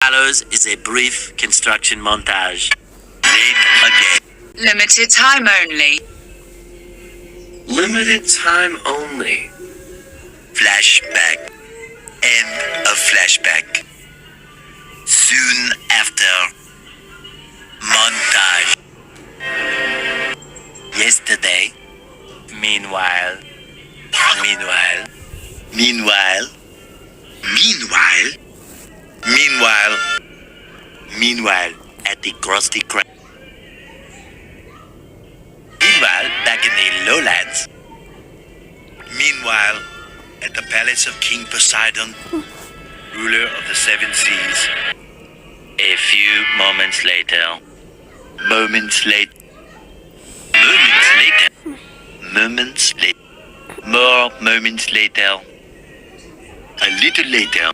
follows is a brief construction montage. Late again. Limited time only. Limited time only. Flashback. End of flashback. Soon after. Montage. Yesterday. Meanwhile. Meanwhile. Meanwhile. Meanwhile. Meanwhile. Meanwhile. At the Krusty Krab. Meanwhile, back in the lowlands. Meanwhile, at the palace of King Poseidon, ruler of the seven seas. A few moments later. Moments later. Moments later. Moments later. More moments later. A little later.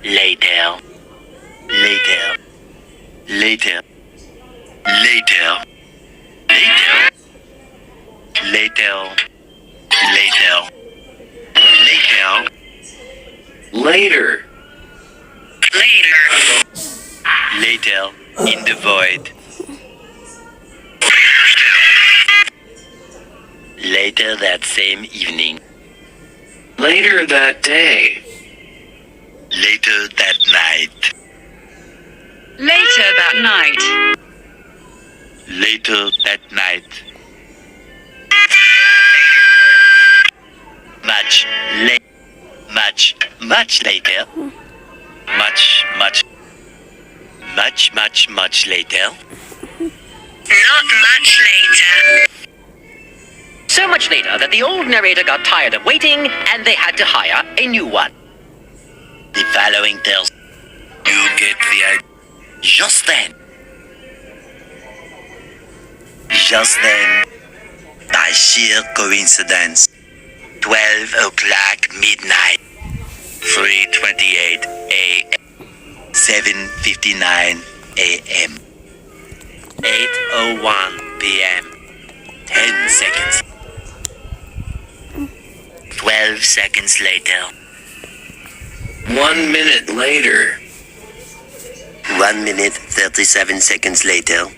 Later. Later. Later. Later. Later. Later. Later. Later. Later. Later. Later. In the void. Later that same evening. Later that day. Later that night. Later that night. Later that night. Much later. Much later. Much later. Not much later. So much later that the old narrator got tired of waiting and they had to hire a new one. The following tells you get the idea. Just then, by sheer coincidence, 12 o'clock midnight, 3:28 a.m., 7:59 a.m., 8:01 p.m., 10 seconds, 12 seconds later, 1 minute later. 1 minute, 37 seconds later. 2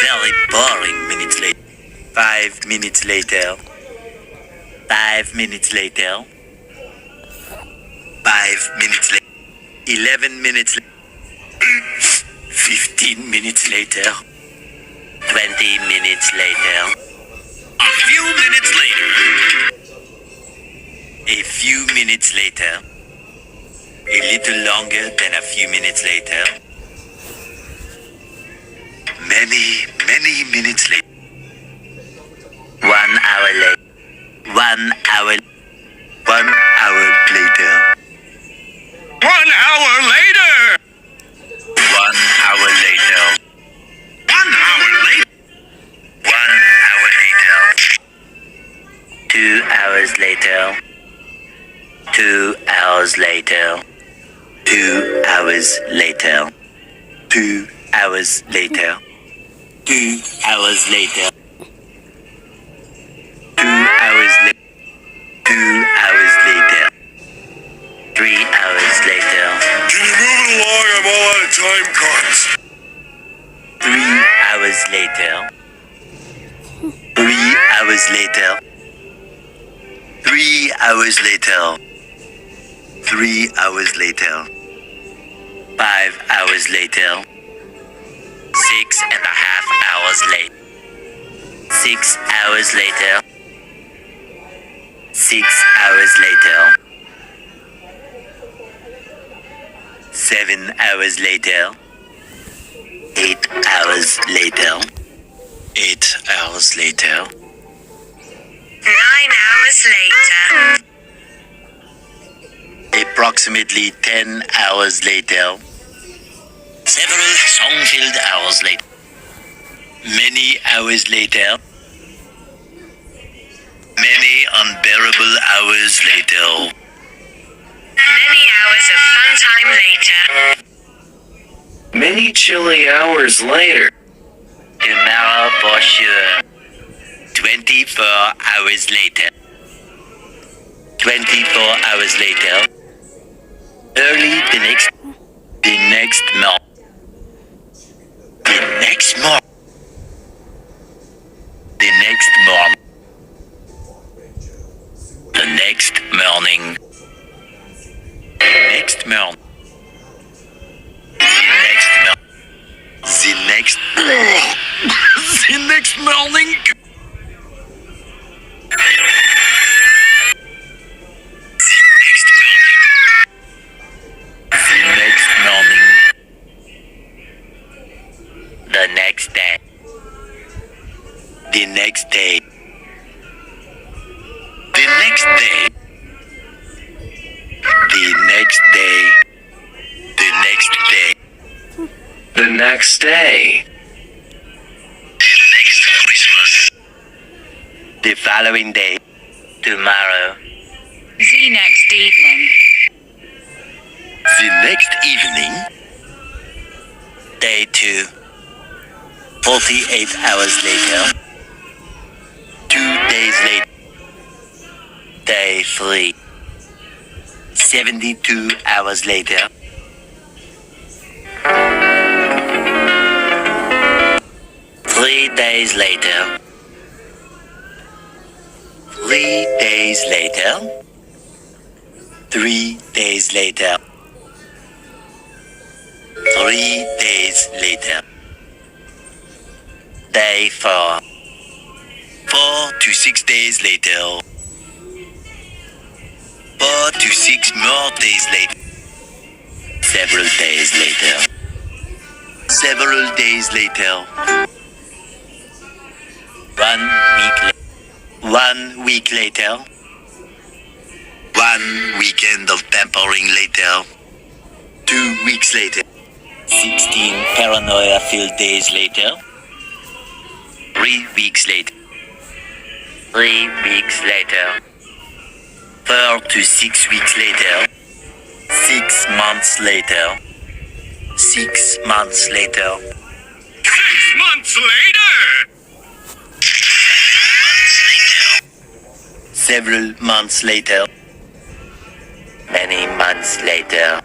very boring minutes later. 5 minutes later. 5 minutes later. 5 minutes later. 11 minutes later. 15 minutes later. 20 minutes later. A few minutes later. A few minutes later. A little longer than a few minutes later. Many minutes later. 1 hour later. 1 hour. 1 hour later. 1 hour later! 1 hour later. 1 hour later! 1 hour later. 2 hours later. 2 hours later. 2 hours later. 2 hours later. 2 hours later. 2 hours later. 2 hours later. 3 hours later. Can you move it along? I'm all out of time cards. 3 hours later. 3 hours later. 3 hours later. 3 hours later. 5 hours later. 6.5 hours later. 6 hours later. 6 hours later. 7 hours later. 8 hours later. 8 hours later. 9 hours later. Approximately 10 hours later. Several song-filled hours later. Many hours later. Many unbearable hours later. Many hours of fun time later. Many chilly hours later. Tomorrow for sure. 24 hours later. 24 hours later. Early the next. next morning. The next morning. The next morning. The next morning. Next morning. The next the next morning. The next morning. The next day. The next day. The next day. The next day. The next day. The next day. Next Christmas. The following day. Tomorrow. The next evening. The next evening. Day 2. 48 hours later. 2 days later. Day 3. 72 hours later. 3 days later. 3 days later. 3 days later. 3 days later. Day 4. 4 to 6 days later. 4 to 6 more days later. Several days later. Several days later. 1 week later. 1 week later. 1 weekend of pampering later. 2 weeks later. 16 paranoia-filled days later. 3 weeks later. 3 weeks later. 4 to 6 weeks later. 6 months later. 6 months later. 6 months later! Several months later. Many months later.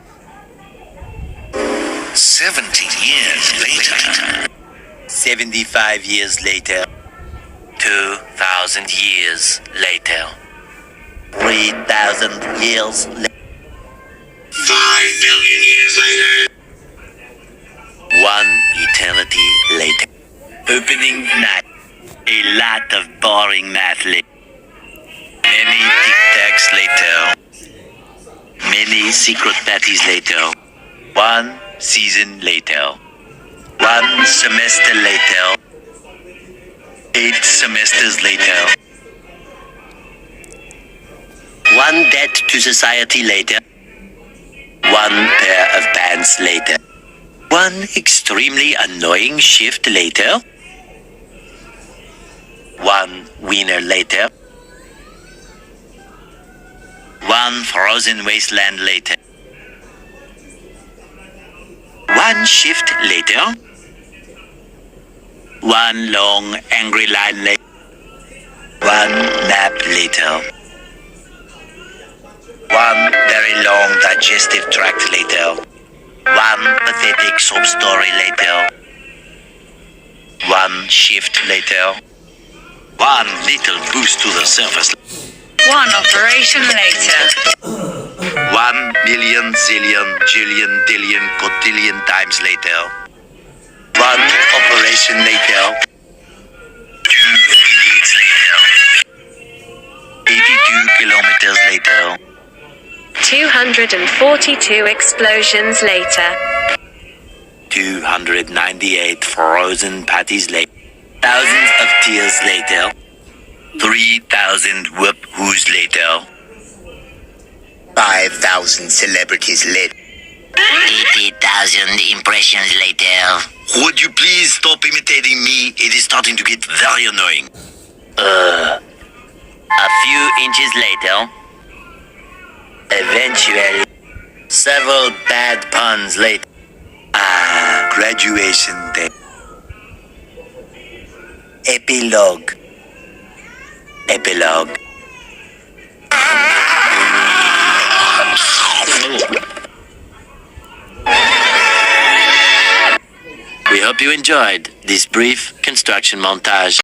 70 years later. 75 years later. 2,000 years later. 3,000 years later. 5 billion years later. 1 eternity later. Opening night. A lot of boring math later. Many tic-tacs later. Many secret parties later. 1 season later. 1 semester later. 8 semesters later. 1 debt to society later. 1 pair of pants later. 1 extremely annoying shift later. 1 winner later. 1 frozen wasteland later. 1 shift later. 1 long angry line later. 1 nap later. 1 very long digestive tract later. 1 pathetic sob story later. 1 shift later. 1 little boost to the surface. 1 operation later. 1 million, zillion, jillion, dillion, cotillion times later. 1 operation later. 2 idiots later. 82 kilometers later. 242 explosions later. 298 frozen patties later. Thousands of tears later. 3,000 whoop-whoos later. 5,000 celebrities later. 80,000 impressions later. Would you please stop imitating me? It is starting to get very annoying. A few inches later. Eventually. Several bad puns later. Graduation day. Epilogue. Epilogue. We hope you enjoyed this brief construction montage.